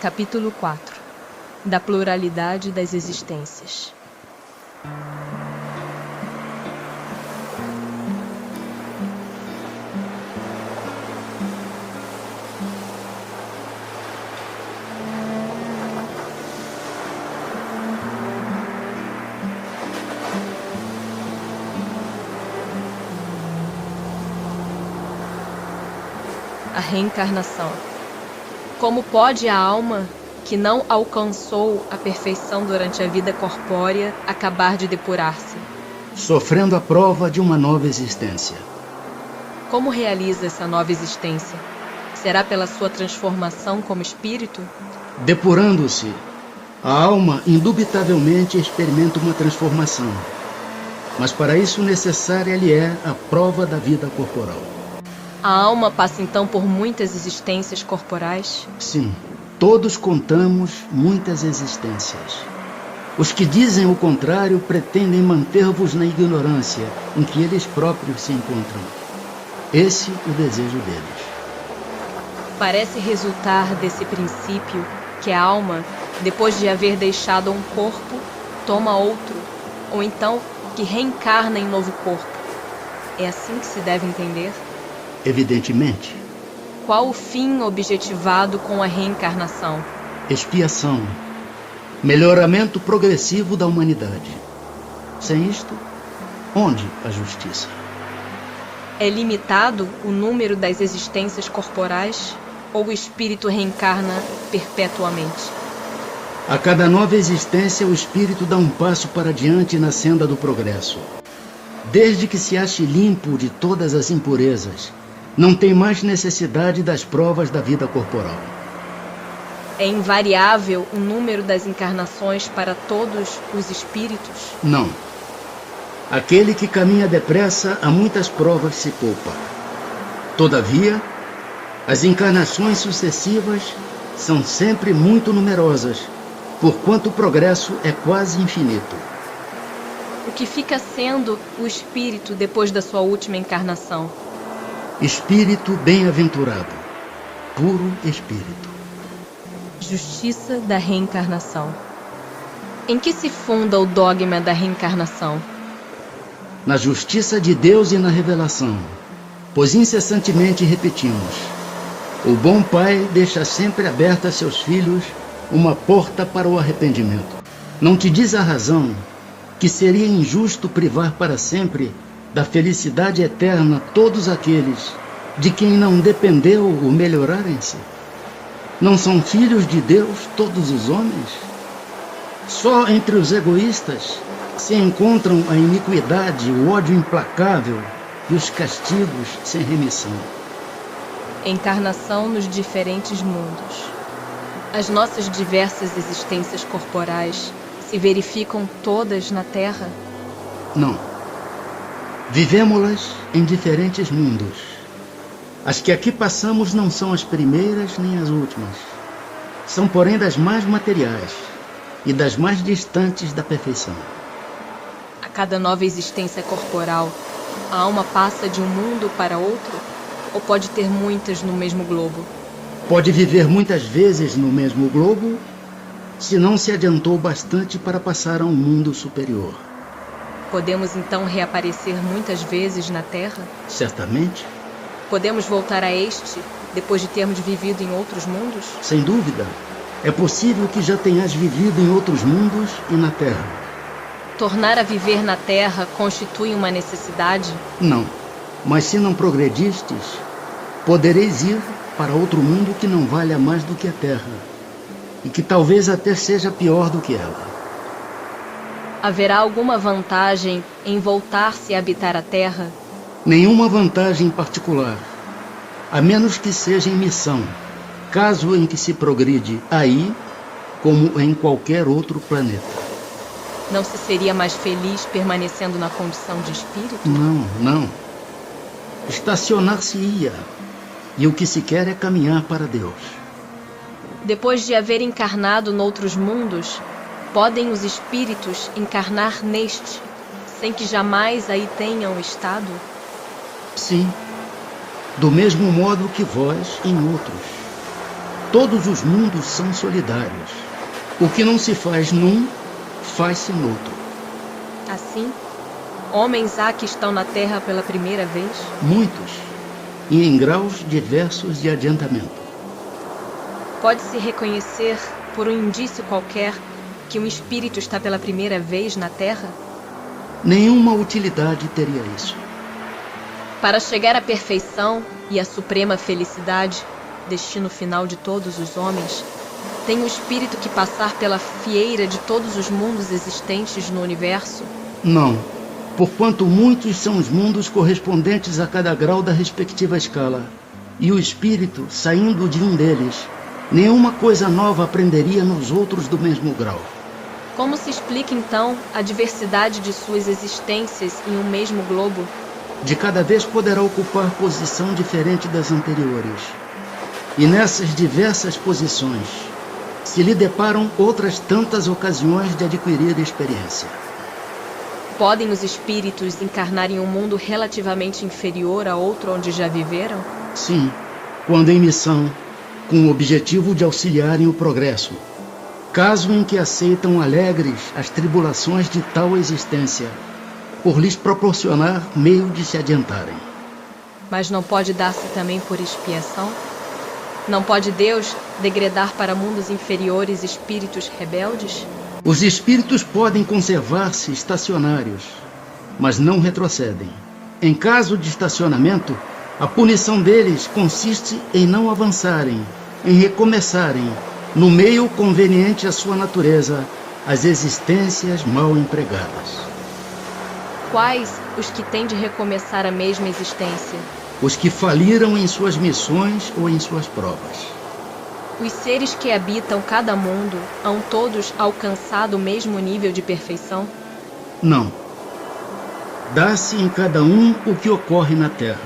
Capítulo 4 da pluralidade das existências. A reencarnação. Como pode a alma, que não alcançou a perfeição durante a vida corpórea, acabar de depurar-se? Sofrendo a prova de uma nova existência. Como realiza essa nova existência? Será pela sua transformação como espírito? Depurando-se, a alma indubitavelmente experimenta uma transformação. Mas para isso necessária lhe é a prova da vida corporal. A alma passa então por muitas existências corporais? Sim, todos contamos muitas existências. Os que dizem o contrário pretendem manter-vos na ignorância em que eles próprios se encontram. Esse o desejo deles. Parece resultar desse princípio que a alma, depois de haver deixado um corpo, toma outro, ou então que reencarna em novo corpo. É assim que se deve entender? Evidentemente. Qual o fim objetivado com a reencarnação? Expiação. Melhoramento progressivo da humanidade. Sem isto, onde a justiça? É limitado o número das existências corporais ou o espírito reencarna perpetuamente? A cada nova existência, o espírito dá um passo para diante na senda do progresso. Desde que se ache limpo de todas as impurezas, não tem mais necessidade das provas da vida corporal. É invariável o número das encarnações para todos os espíritos? Não. Aquele que caminha depressa a muitas provas se poupa. Todavia, as encarnações sucessivas são sempre muito numerosas, porquanto o progresso é quase infinito. O que fica sendo o espírito depois da sua última encarnação? Espírito bem-aventurado, puro espírito. Justiça da reencarnação. Em que se funda o dogma da reencarnação? Na justiça de Deus e na revelação, pois incessantemente repetimos: o bom pai deixa sempre aberta a seus filhos uma porta para o arrependimento. Não te diz a razão que seria injusto privar para sempre da felicidade eterna todos aqueles de quem não dependeu o melhorarem-se? Não são filhos de Deus todos os homens? Só entre os egoístas se encontram a iniquidade, o ódio implacável e os castigos sem remissão. Encarnação nos diferentes mundos. As nossas diversas existências corporais se verificam todas na Terra? Não. Vivemo-las em diferentes mundos. As que aqui passamos não são as primeiras nem as últimas. São, porém, das mais materiais e das mais distantes da perfeição. A cada nova existência corporal, a alma passa de um mundo para outro? Ou pode ter muitas no mesmo globo? Pode viver muitas vezes no mesmo globo, se não se adiantou bastante para passar a um mundo superior. Podemos então reaparecer muitas vezes na Terra? Certamente. Podemos voltar a este, depois de termos vivido em outros mundos? Sem dúvida. É possível que já tenhas vivido em outros mundos e na Terra. Tornar a viver na Terra constitui uma necessidade? Não. Mas se não progredistes, podereis ir para outro mundo que não valha mais do que a Terra, e que talvez até seja pior do que ela. Haverá alguma vantagem em voltar-se a habitar a Terra? Nenhuma vantagem particular, a menos que seja em missão, caso em que se progride aí, como em qualquer outro planeta. Não se seria mais feliz permanecendo na condição de espírito? Não. Estacionar-se-ia, e o que se quer é caminhar para Deus. Depois de haver encarnado noutros mundos, podem os espíritos encarnar neste, sem que jamais aí tenham estado? Sim, do mesmo modo que vós em outros. todos os mundos são solidários. O que não se faz num, faz-se noutro. Assim, homens há que estão na Terra pela primeira vez? Muitos, e em graus diversos de adiantamento. Pode-se reconhecer, por um indício qualquer, que um espírito está pela primeira vez na Terra? Nenhuma utilidade teria isso. Para chegar à perfeição e à suprema felicidade, destino final de todos os homens, tem o espírito que passar pela fieira de todos os mundos existentes no universo? Não, porquanto muitos são os mundos correspondentes a cada grau da respectiva escala, e o espírito, saindo de um deles, nenhuma coisa nova aprenderia nos outros do mesmo grau. Como se explica, então, a diversidade de suas existências em um mesmo globo? De cada vez poderá ocupar posição diferente das anteriores. E nessas diversas posições, se lhe deparam outras tantas ocasiões de adquirir experiência. Podem os espíritos encarnar em um mundo relativamente inferior a outro onde já viveram? Sim, quando em missão, com o objetivo de auxiliarem o progresso, caso em que aceitam alegres as tribulações de tal existência, por lhes proporcionar meio de se adiantarem. Mas não pode dar-se também por expiação? Não pode Deus degradar para mundos inferiores espíritos rebeldes? Os espíritos podem conservar-se estacionários, mas não retrocedem. Em caso de estacionamento, a punição deles consiste em não avançarem, em recomeçarem, no meio conveniente à sua natureza, as existências mal empregadas. Quais os que têm de recomeçar a mesma existência? Os que faliram em suas missões ou em suas provas. Os seres que habitam cada mundo hão todos alcançado o mesmo nível de perfeição? Não. Dá-se em cada um o que ocorre na Terra.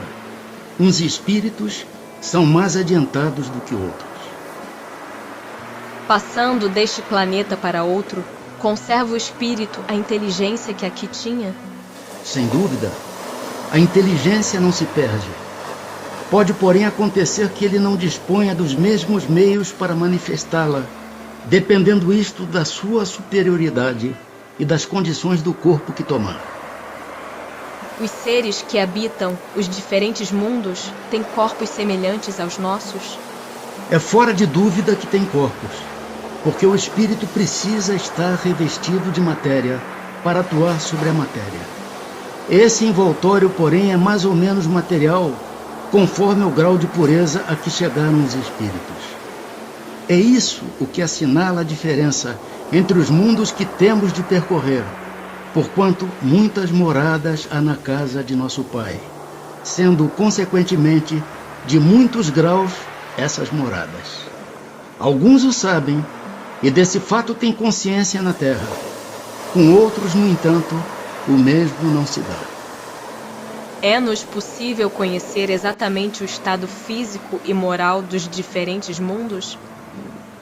Uns espíritos são mais adiantados do que outros. Passando deste planeta para outro, conserva o espírito a inteligência que aqui tinha? Sem dúvida, a inteligência não se perde. Pode, porém, acontecer que ele não disponha dos mesmos meios para manifestá-la, dependendo isto da sua superioridade e das condições do corpo que tomar. Os seres que habitam os diferentes mundos têm corpos semelhantes aos nossos? É fora de dúvida que tem corpos, porque o espírito precisa estar revestido de matéria para atuar sobre a matéria. Esse envoltório, porém, é mais ou menos material, conforme o grau de pureza a que chegaram os espíritos. É isso o que assinala a diferença entre os mundos que temos de percorrer, porquanto muitas moradas há na casa de nosso Pai, sendo, consequentemente, de muitos graus essas moradas. Alguns o sabem, e desse fato têm consciência na terra. Com outros, no entanto, o mesmo não se dá. É-nos possível conhecer exatamente o estado físico e moral dos diferentes mundos?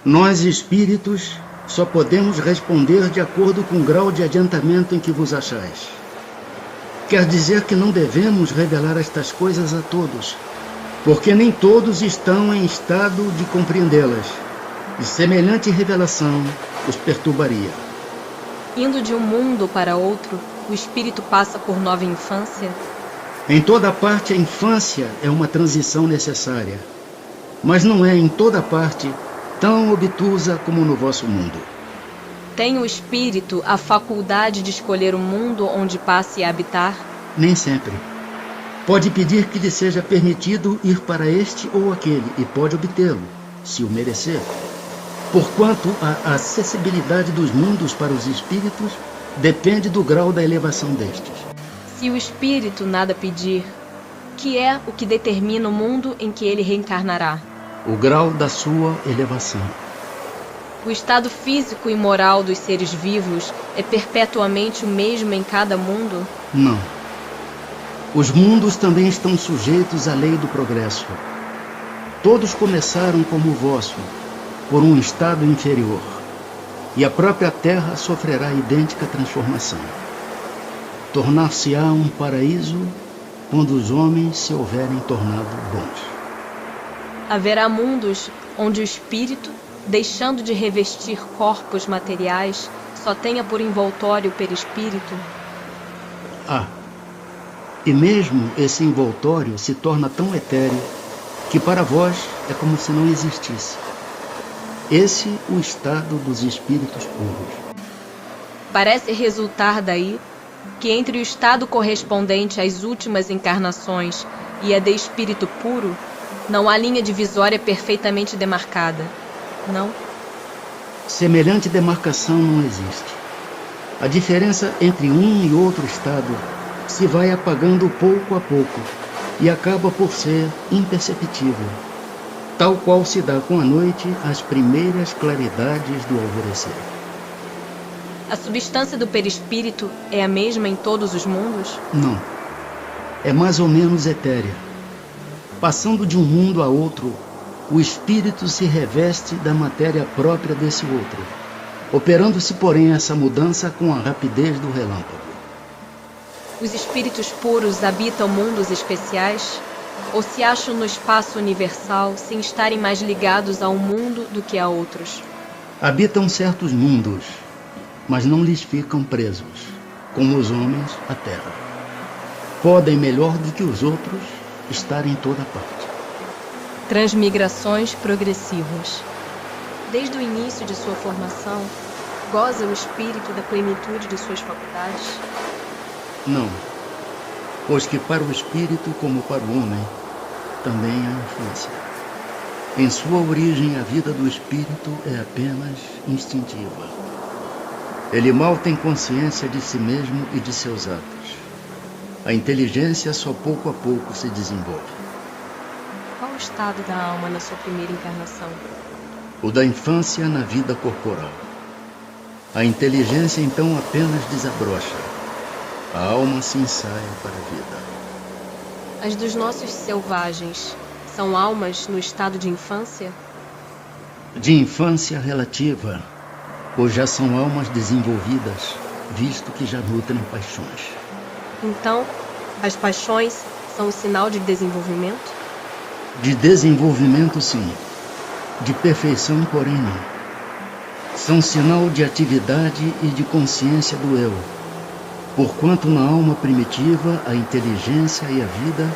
Nós, espíritos, só podemos responder de acordo com o grau de adiantamento em que vos achais. Quer dizer que não devemos revelar estas coisas a todos, porque nem todos estão em estado de compreendê-las, e semelhante revelação os perturbaria. Indo de um mundo para outro, o espírito passa por nova infância? Em toda parte a infância é uma transição necessária, mas não é em toda parte tão obtusa como no vosso mundo. Tem o espírito a faculdade de escolher o mundo onde passe a habitar? Nem sempre. Pode pedir que lhe seja permitido ir para este ou aquele, e pode obtê-lo, se o merecer. Porquanto a acessibilidade dos mundos para os espíritos depende do grau da elevação destes. Se o espírito nada pedir, que é o que determina o mundo em que ele reencarnará? O grau da sua elevação. O estado físico e moral dos seres vivos é perpetuamente o mesmo em cada mundo? Não. Os mundos também estão sujeitos à lei do progresso. Todos começaram como o vosso, por um estado inferior, e a própria Terra sofrerá idêntica transformação. Tornar-se-á um paraíso quando os homens se houverem tornado bons. Haverá mundos onde o espírito, deixando de revestir corpos materiais, só tenha por envoltório o perispírito? E mesmo esse envoltório se torna tão etéreo que para vós é como se não existisse. Esse o estado dos espíritos puros. Parece resultar daí que entre o estado correspondente às últimas encarnações e a de espírito puro, não há linha divisória perfeitamente demarcada, não? Semelhante demarcação não existe. A diferença entre um e outro estado se vai apagando pouco a pouco e acaba por ser imperceptível, tal qual se dá com a noite as primeiras claridades do alvorecer. A substância do perispírito é a mesma em todos os mundos? Não. É mais ou menos etérea. Passando de um mundo a outro, o espírito se reveste da matéria própria desse outro, operando-se, porém, essa mudança com a rapidez do relâmpago. Os espíritos puros habitam mundos especiais? Ou se acham no espaço universal sem estarem mais ligados a um mundo do que a outros? Habitam certos mundos, mas não lhes ficam presos, como os homens à terra. Podem, melhor do que os outros, estar em toda parte. Transmigrações progressivas. Desde o início de sua formação, goza o espírito da plenitude de suas faculdades? Não, pois que para o espírito, como para o homem, também há infância. Em sua origem, a vida do espírito é apenas instintiva. Ele mal tem consciência de si mesmo e de seus atos. A inteligência só pouco a pouco se desenvolve. Qual o estado da alma na sua primeira encarnação? O da infância na vida corporal. A inteligência então apenas desabrocha. A alma se ensaia para a vida. As dos nossos selvagens são almas no estado de infância? De infância relativa, pois já são almas desenvolvidas, visto que já nutrem paixões. Então, as paixões são um sinal de desenvolvimento? De desenvolvimento, sim. De perfeição, porém, não. São sinal de atividade e de consciência do eu, porquanto na alma primitiva a inteligência e a vida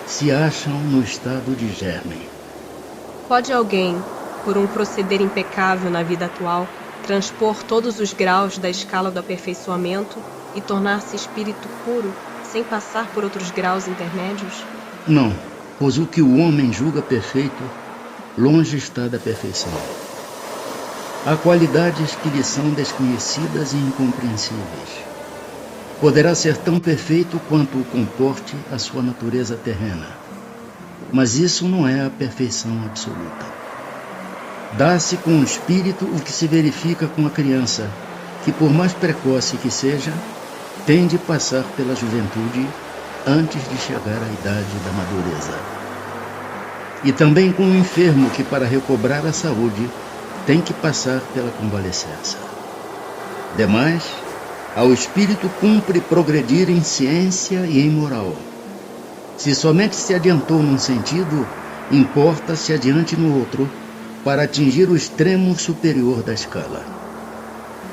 se acham no estado de germe. Pode alguém, por um proceder impecável na vida atual, transpor todos os graus da escala do aperfeiçoamento e tornar-se espírito puro, sem passar por outros graus intermédios? Não, pois o que o homem julga perfeito, longe está da perfeição. Há qualidades que lhe são desconhecidas e incompreensíveis. Poderá ser tão perfeito quanto o comporte a sua natureza terrena, mas isso não é a perfeição absoluta. Dá-se com o espírito o que se verifica com a criança, que por mais precoce que seja, tem de passar pela juventude antes de chegar à idade da madureza. E também com o enfermo que, para recobrar a saúde, tem que passar pela convalescença. Demais, ao espírito cumpre progredir em ciência e em moral. Se somente se adiantou num sentido, importa se adiante no outro, para atingir o extremo superior da escala.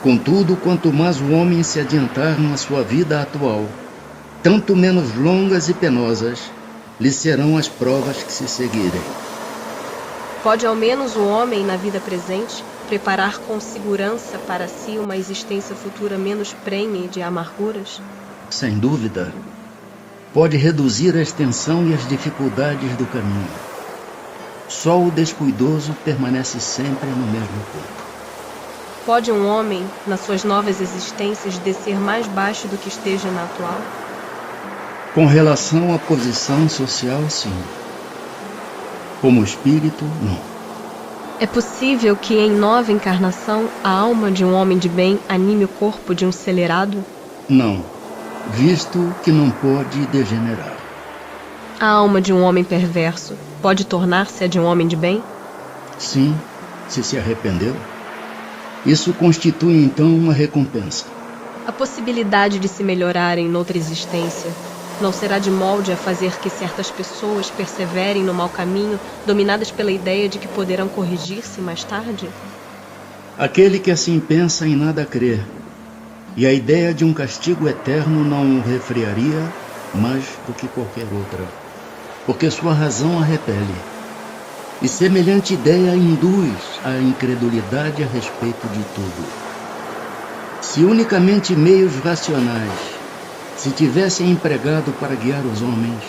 Contudo, quanto mais o homem se adiantar na sua vida atual, tanto menos longas e penosas lhe serão as provas que se seguirem. Pode ao menos o homem, na vida presente, preparar com segurança para si uma existência futura menos prenhe de amarguras? Sem dúvida, pode reduzir a extensão e as dificuldades do caminho. Só o descuidoso permanece sempre no mesmo ponto. Pode um homem, nas suas novas existências, descer mais baixo do que esteja na atual? Com relação à posição social, sim. Como espírito, não. É possível que em nova encarnação a alma de um homem de bem anime o corpo de um celerado? Não, visto que não pode degenerar. A alma de um homem perverso pode tornar-se a de um homem de bem? Sim, se arrependeu. Isso constitui então uma recompensa. A possibilidade de se melhorarem noutra existência Não será de molde a fazer que certas pessoas perseverem no mau caminho, dominadas pela ideia de que poderão corrigir-se mais tarde? Aquele que assim pensa em nada crê, e a ideia de um castigo eterno não o refrearia mais do que qualquer outra, porque sua razão a repele. E semelhante ideia induz a incredulidade a respeito de tudo. Se unicamente meios racionais se tivessem empregado para guiar os homens,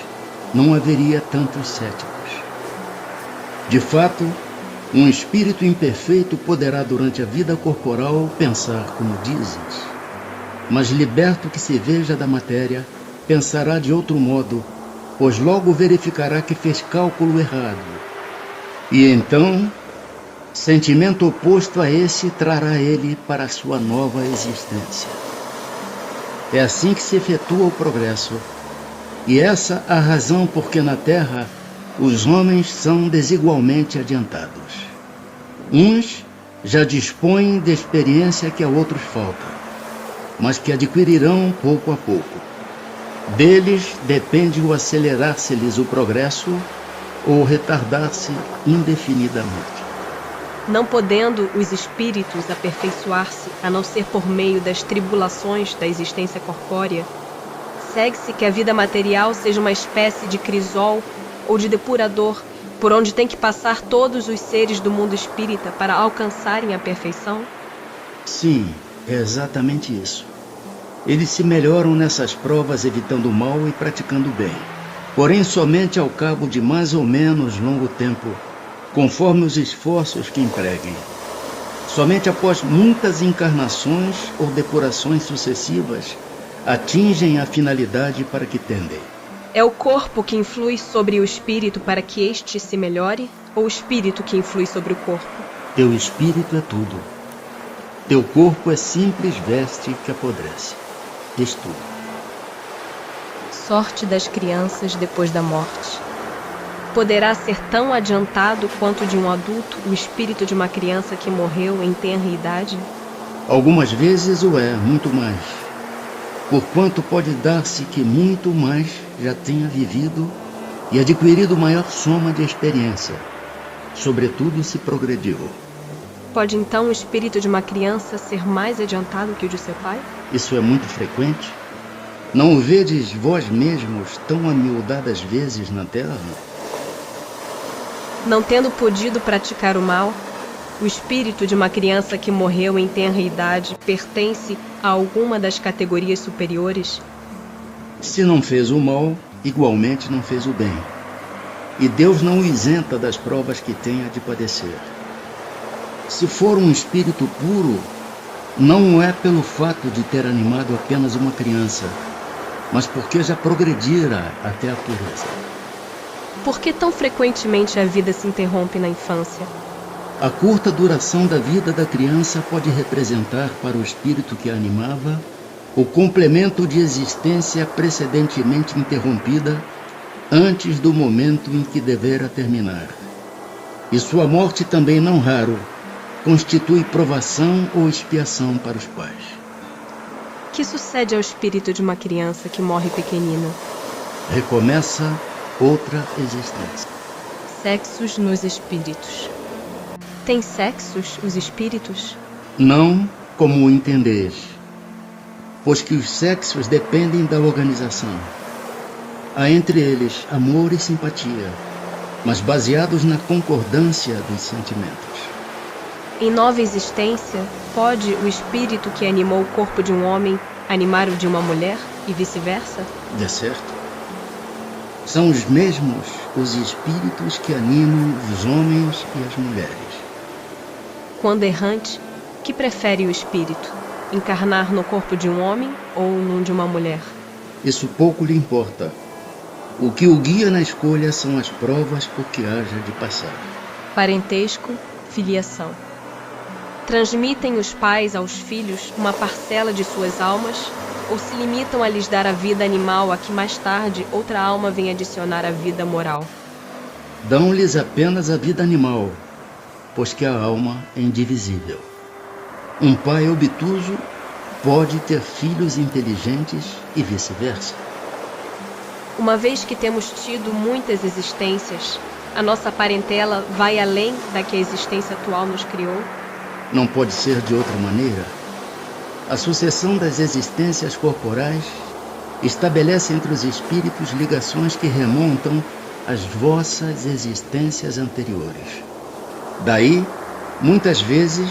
não haveria tantos céticos. De fato, um espírito imperfeito poderá durante a vida corporal pensar como dizes, mas liberto que se veja da matéria, pensará de outro modo, pois logo verificará que fez cálculo errado. E então, sentimento oposto a esse trará ele para a sua nova existência. É assim que se efetua o progresso, e essa a razão por que na Terra os homens são desigualmente adiantados. Uns já dispõem de experiência que a outros falta, mas que adquirirão pouco a pouco. Deles depende o acelerar-se-lhes o progresso ou retardar-se indefinidamente. Não podendo os espíritos aperfeiçoar-se a não ser por meio das tribulações da existência corpórea, segue-se que a vida material seja uma espécie de crisol ou de depurador por onde tem que passar todos os seres do mundo espírita para alcançarem a perfeição? Sim, é exatamente isso. Eles se melhoram nessas provas evitando o mal e praticando o bem. Porém, somente ao cabo de mais ou menos longo tempo, conforme os esforços que empreguem. Somente após muitas encarnações ou depurações sucessivas, atingem a finalidade para que tendem. É o corpo que influi sobre o espírito para que este se melhore, ou o espírito que influi sobre o corpo? Teu espírito é tudo. Teu corpo é simples veste que apodrece. És tudo. Sorte das crianças depois da morte. Poderá ser tão adiantado quanto de um adulto o espírito de uma criança que morreu em tenra idade? Algumas vezes o é, muito mais. Porquanto pode dar-se que muito mais já tenha vivido e adquirido maior soma de experiência, sobretudo se progrediu. Pode então o espírito de uma criança ser mais adiantado que o de seu pai? Isso é muito frequente. Não o vedes vós mesmos tão amiudadas vezes na terra? Não tendo podido praticar o mal, o espírito de uma criança que morreu em tenra idade pertence a alguma das categorias superiores? Se não fez o mal, igualmente não fez o bem. E Deus não o isenta das provas que tenha de padecer. Se for um espírito puro, não é pelo fato de ter animado apenas uma criança, mas porque já progredira até a pureza. Por que tão frequentemente a vida se interrompe na infância? A curta duração da vida da criança pode representar para o espírito que a animava o complemento de existência precedentemente interrompida antes do momento em que devera terminar. E sua morte também, não raro, constitui provação ou expiação para os pais. Que sucede ao espírito de uma criança que morre pequenina? Recomeça outra existência. Sexos nos espíritos. Tem sexos os espíritos? Não como o entendeis, pois que os sexos dependem da organização. Há entre eles amor e simpatia, mas baseados na concordância dos sentimentos. Em nova existência, pode o espírito que animou o corpo de um homem animar o de uma mulher e vice-versa? De certo. São os mesmos os espíritos que animam os homens e as mulheres. Quando errante, que prefere o espírito? Encarnar no corpo de um homem ou num de uma mulher? Isso pouco lhe importa. O que o guia na escolha são as provas por que haja de passar. Parentesco, filiação. Transmitem os pais aos filhos uma parcela de suas almas ou se limitam a lhes dar a vida animal a que mais tarde outra alma vem adicionar a vida moral? Dão-lhes apenas a vida animal, pois que a alma é indivisível. Um pai obtuso pode ter filhos inteligentes e vice-versa. Uma vez que temos tido muitas existências, a nossa parentela vai além da que a existência atual nos criou? Não pode ser de outra maneira. A sucessão das existências corporais estabelece entre os espíritos ligações que remontam às vossas existências anteriores. Daí, muitas vezes,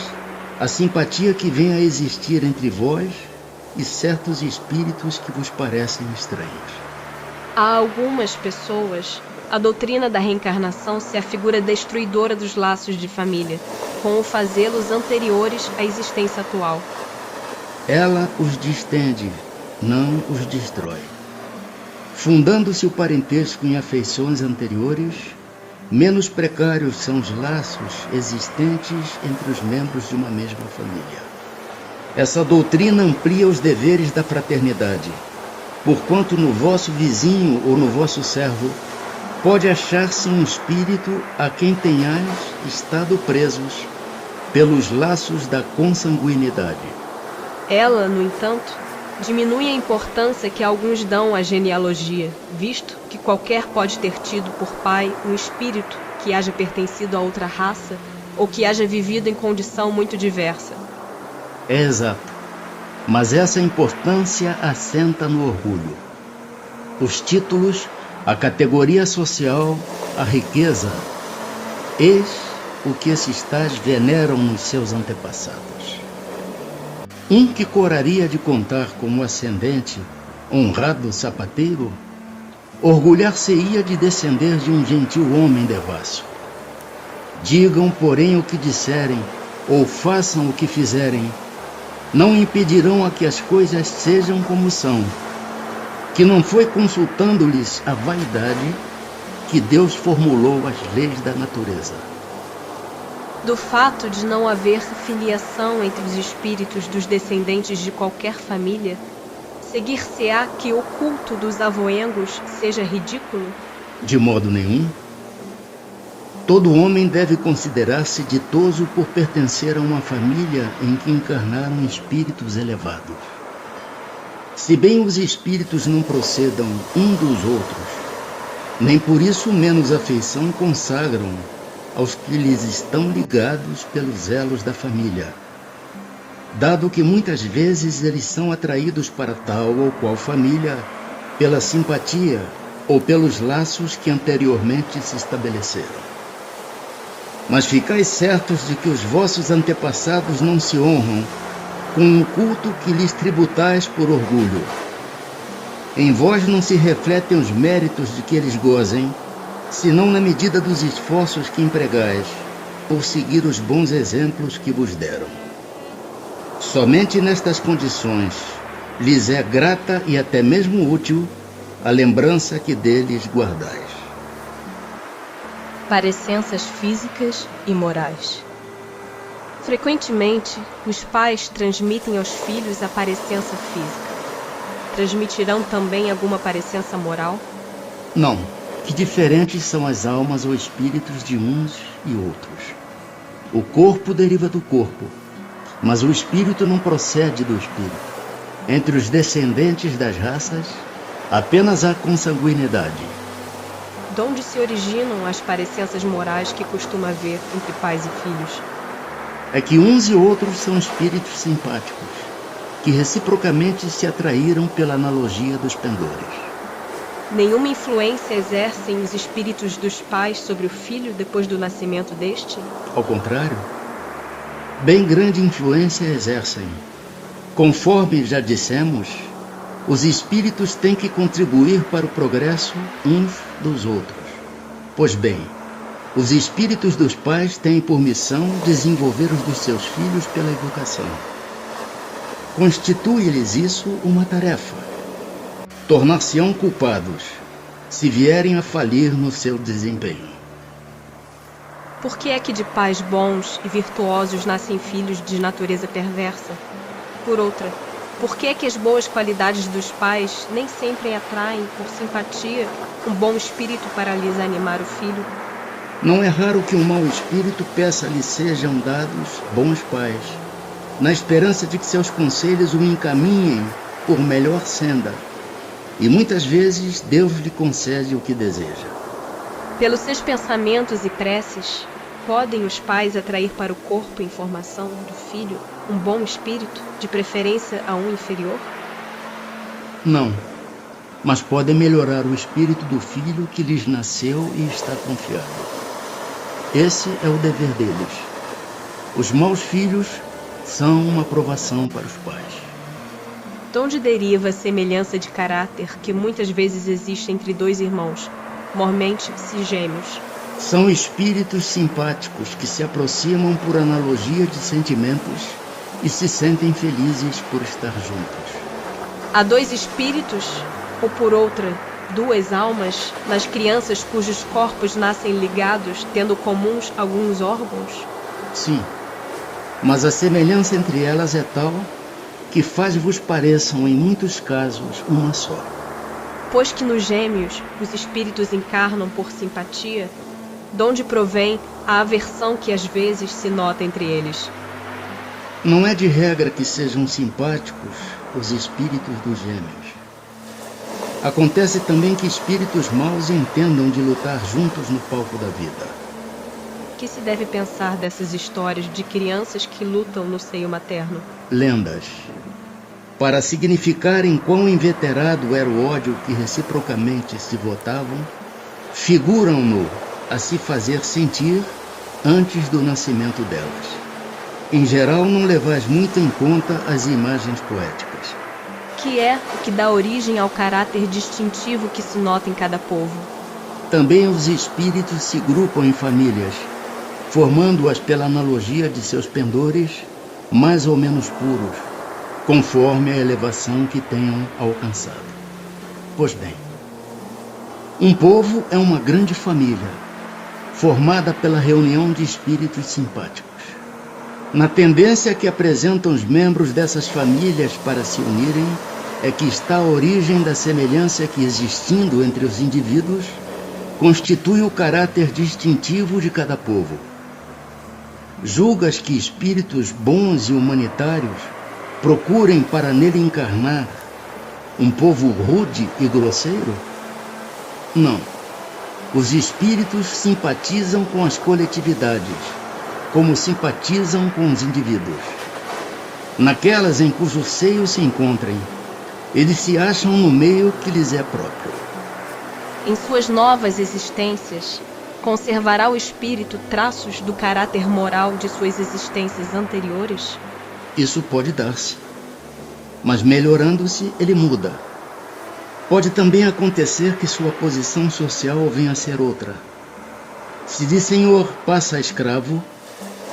a simpatia que vem a existir entre vós e certos espíritos que vos parecem estranhos. A algumas pessoas, a doutrina da reencarnação se afigura destruidora dos laços de família, com o fazê-los anteriores à existência atual. Ela os distende, não os destrói. Fundando-se o parentesco em afeições anteriores, menos precários são os laços existentes entre os membros de uma mesma família. Essa doutrina amplia os deveres da fraternidade, porquanto no vosso vizinho ou no vosso servo pode achar-se um espírito a quem tenhais estado presos pelos laços da consanguinidade. Ela, no entanto, diminui a importância que alguns dão à genealogia, visto que qualquer pode ter tido por pai um espírito que haja pertencido a outra raça ou que haja vivido em condição muito diversa. É exato, mas essa importância assenta no orgulho. Os títulos, a categoria social, a riqueza, eis o que esses tais veneram nos seus antepassados. Um que coraria de contar como ascendente honrado sapateiro, orgulhar-se-ia de descender de um gentil homem devasso. Digam, porém, o que disserem, ou façam o que fizerem, não impedirão a que as coisas sejam como são, que não foi consultando-lhes a vaidade que Deus formulou as leis da natureza. Do fato de não haver filiação entre os espíritos dos descendentes de qualquer família, seguir-se-á que o culto dos avoengos seja ridículo? De modo nenhum. Todo homem deve considerar-se ditoso por pertencer a uma família em que encarnaram espíritos elevados. Se bem os espíritos não procedam um dos outros, nem por isso menos afeição consagram aos que lhes estão ligados pelos elos da família, dado que muitas vezes eles são atraídos para tal ou qual família pela simpatia ou pelos laços que anteriormente se estabeleceram. Mas ficais certos de que os vossos antepassados não se honram com um culto que lhes tributais por orgulho. Em vós não se refletem os méritos de que eles gozem, senão na medida dos esforços que empregais por seguir os bons exemplos que vos deram. Somente nestas condições lhes é grata e até mesmo útil a lembrança que deles guardais. Parecenças físicas e morais. Frequentemente, os pais transmitem aos filhos a parecença física. Transmitirão também alguma parecença moral? Não, que diferentes são as almas ou espíritos de uns e outros. O corpo deriva do corpo, mas o espírito não procede do espírito. Entre os descendentes das raças, apenas há consanguinidade. De onde se originam as parecenças morais que costuma haver entre pais e filhos? É que uns e outros são espíritos simpáticos, que reciprocamente se atraíram pela analogia dos pendores. Nenhuma influência exercem os espíritos dos pais sobre o filho depois do nascimento deste? Ao contrário, bem grande influência exercem. Conforme já dissemos, os espíritos têm que contribuir para o progresso uns dos outros. Pois bem, os espíritos dos pais têm por missão desenvolver os dos seus filhos pela educação. Constitui-lhes isso uma tarefa. Tornar-se-ão culpados se vierem a falir no seu desempenho. Por que é que de pais bons e virtuosos nascem filhos de natureza perversa? Por outra, por que é que as boas qualidades dos pais nem sempre atraem, por simpatia, um bom espírito para lhes animar o filho? Não é raro que um mau espírito peça-lhe sejam dados bons pais, na esperança de que seus conselhos o encaminhem por melhor senda. e muitas vezes Deus lhe concede o que deseja. Pelos seus pensamentos e preces, podem os pais atrair para o corpo em formação do filho um bom espírito, de preferência a um inferior? Não, mas podem melhorar o espírito do filho que lhes nasceu e está confiado. Esse é o dever deles. Os maus filhos são uma provação para os pais. De onde deriva a semelhança de caráter que muitas vezes existe entre dois irmãos, mormente gêmeos? São espíritos simpáticos que se aproximam por analogia de sentimentos e se sentem felizes por estar juntos. Há dois espíritos, ou por outra, duas almas, nas crianças cujos corpos nascem ligados, tendo comuns alguns órgãos? Sim, mas a semelhança entre elas é tal que faz-vos pareçam, em muitos casos, uma só. Pois que nos gêmeos os espíritos encarnam por simpatia, de onde provém a aversão que às vezes se nota entre eles? Não é de regra que sejam simpáticos os espíritos dos gêmeos. Acontece também que espíritos maus entendam de lutar juntos no palco da vida. O que se deve pensar dessas histórias de crianças que lutam no seio materno? Lendas. Para significarem quão inveterado era o ódio que reciprocamente se votavam, figuram-no a se fazer sentir antes do nascimento delas. Em geral, não levais muito em conta as imagens poéticas. Que é o que dá origem ao caráter distintivo que se nota em cada povo. Também os espíritos se grupam em famílias, formando-as pela analogia de seus pendores mais ou menos puros, conforme a elevação que tenham alcançado. Pois bem, um povo é uma grande família, formada pela reunião de espíritos simpáticos. Na tendência que apresentam os membros dessas famílias para se unirem, é que está a origem da semelhança que, existindo entre os indivíduos, constitui o caráter distintivo de cada povo. Julgas que espíritos bons e humanitários procurem para nele encarnar um povo rude e grosseiro? Não. Os espíritos simpatizam com as coletividades, como simpatizam com os indivíduos. Naquelas em cujo seio se encontrem, eles se acham no meio que lhes é próprio. Em suas novas existências, conservará o espírito traços do caráter moral de suas existências anteriores? Isso pode dar-se, mas melhorando-se, ele muda. Pode também acontecer que sua posição social venha a ser outra. Se de senhor passa a escravo,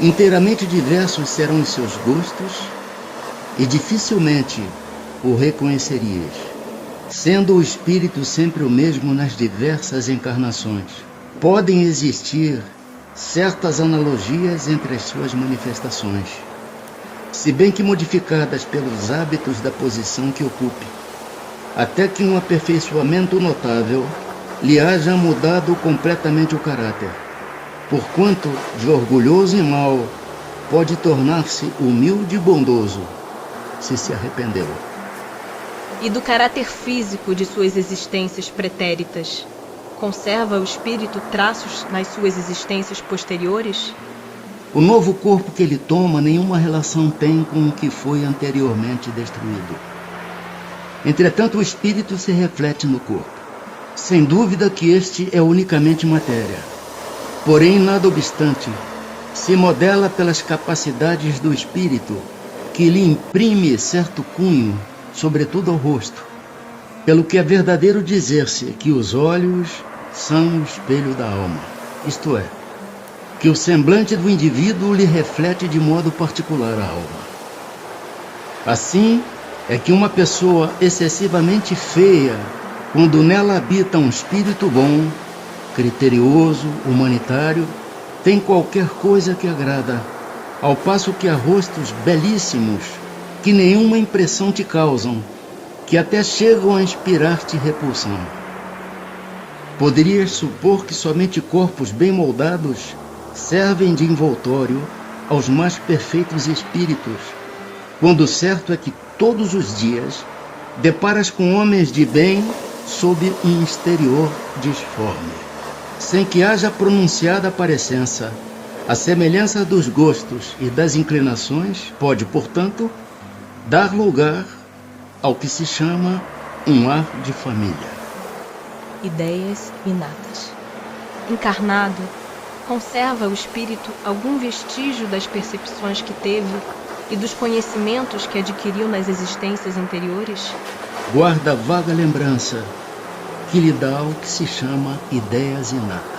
inteiramente diversos serão os seus gostos e dificilmente o reconhecerias, sendo o espírito sempre o mesmo nas diversas encarnações. Podem existir certas analogias entre as suas manifestações, se bem que modificadas pelos hábitos da posição que ocupe, até que um aperfeiçoamento notável lhe haja mudado completamente o caráter, porquanto de orgulhoso e mau pode tornar-se humilde e bondoso, se arrependeu. E do caráter físico de suas existências pretéritas, conserva o espírito traços nas suas existências posteriores? O novo corpo que ele toma nenhuma relação tem com o que foi anteriormente destruído. Entretanto, o espírito se reflete no corpo. Sem dúvida que este é unicamente matéria. Porém, nada obstante, se modela pelas capacidades do espírito, que lhe imprime certo cunho, sobretudo ao rosto, pelo que é verdadeiro dizer-se que os olhos são o espelho da alma, isto é, que o semblante do indivíduo lhe reflete de modo particular a alma. Assim é que uma pessoa excessivamente feia, quando nela habita um espírito bom, criterioso, humanitário, tem qualquer coisa que agrada, ao passo que há rostos belíssimos que nenhuma impressão te causam, que até chegam a inspirar-te repulsão. Poderias supor que somente corpos bem moldados servem de envoltório aos mais perfeitos espíritos, quando certo é que todos os dias deparas com homens de bem sob um exterior disforme, sem que haja pronunciada parecença. A semelhança dos gostos e das inclinações pode, portanto, dar lugar ao que se chama um ar de família. Ideias inatas. Encarnado, conserva o espírito algum vestígio das percepções que teve e dos conhecimentos que adquiriu nas existências anteriores? Guarda vaga lembrança que lhe dá o que se chama ideias inatas.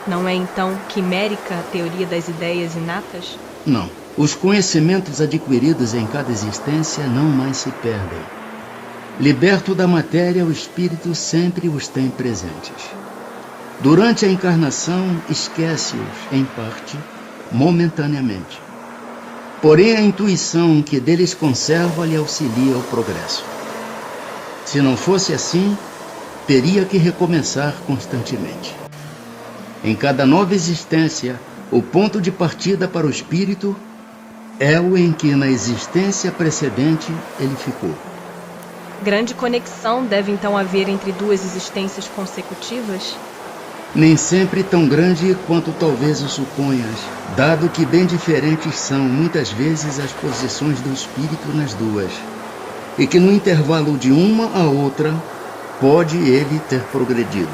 Não é então quimérica a teoria das ideias inatas? Não. Os conhecimentos adquiridos em cada existência não mais se perdem. Liberto da matéria, o espírito sempre os tem presentes. Durante a encarnação, esquece-os, em parte, momentaneamente. Porém, a intuição que deles conserva lhe auxilia ao progresso. Se não fosse assim, teria que recomeçar constantemente. Em cada nova existência, o ponto de partida para o espírito é o em que na existência precedente ele ficou. Grande conexão deve então haver entre duas existências consecutivas? Nem sempre tão grande quanto talvez o suponhas, dado que bem diferentes são muitas vezes as posições do espírito nas duas, e que no intervalo de uma a outra pode ele ter progredido.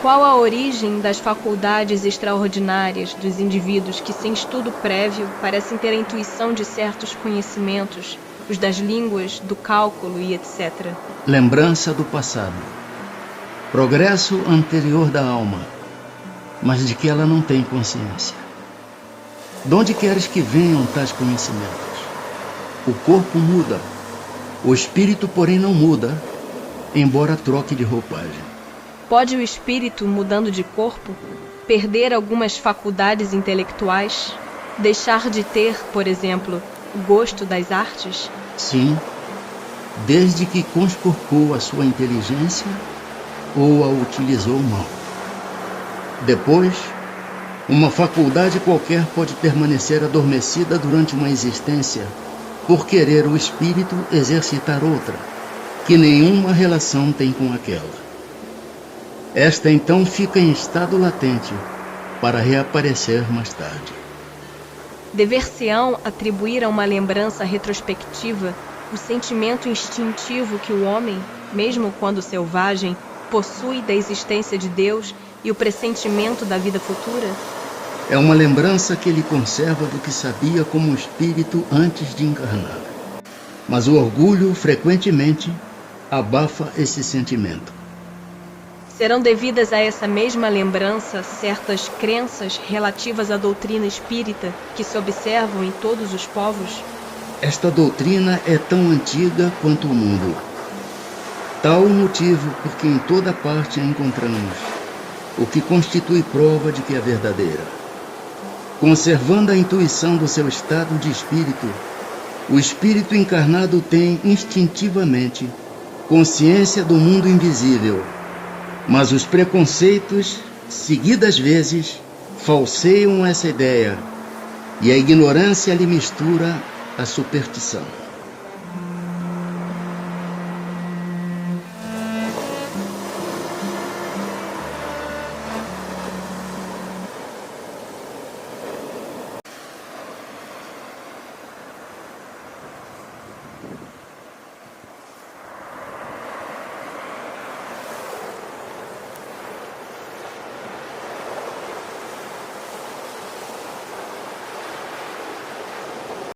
Qual a origem das faculdades extraordinárias dos indivíduos que, sem estudo prévio, parecem ter a intuição de certos conhecimentos, os das línguas, do cálculo e etc.? Lembrança do passado. Progresso anterior da alma, mas de que ela não tem consciência. De onde queres que venham tais conhecimentos? O corpo muda, o espírito, porém, não muda, embora troque de roupagem. Pode o espírito, mudando de corpo, perder algumas faculdades intelectuais? Deixar de ter, por exemplo, o gosto das artes? Sim, desde que conspurcou a sua inteligência ou a utilizou mal. Depois, uma faculdade qualquer pode permanecer adormecida durante uma existência por querer o espírito exercitar outra, que nenhuma relação tem com aquela. Esta então fica em estado latente para reaparecer mais tarde. Dever-se-ão atribuir a uma lembrança retrospectiva o sentimento instintivo que o homem, mesmo quando selvagem, possui da existência de Deus e o pressentimento da vida futura? É uma lembrança que ele conserva do que sabia como espírito antes de encarnar. Mas o orgulho, frequentemente, abafa esse sentimento. Serão devidas a essa mesma lembrança certas crenças relativas à doutrina espírita que se observam em todos os povos? Esta doutrina é tão antiga quanto o mundo. Tal o motivo por que em toda parte a encontramos, o que constitui prova de que é verdadeira. Conservando a intuição do seu estado de espírito, o espírito encarnado tem instintivamente consciência do mundo invisível, mas os preconceitos, seguidas vezes, falseiam essa ideia, e a ignorância lhe mistura a superstição.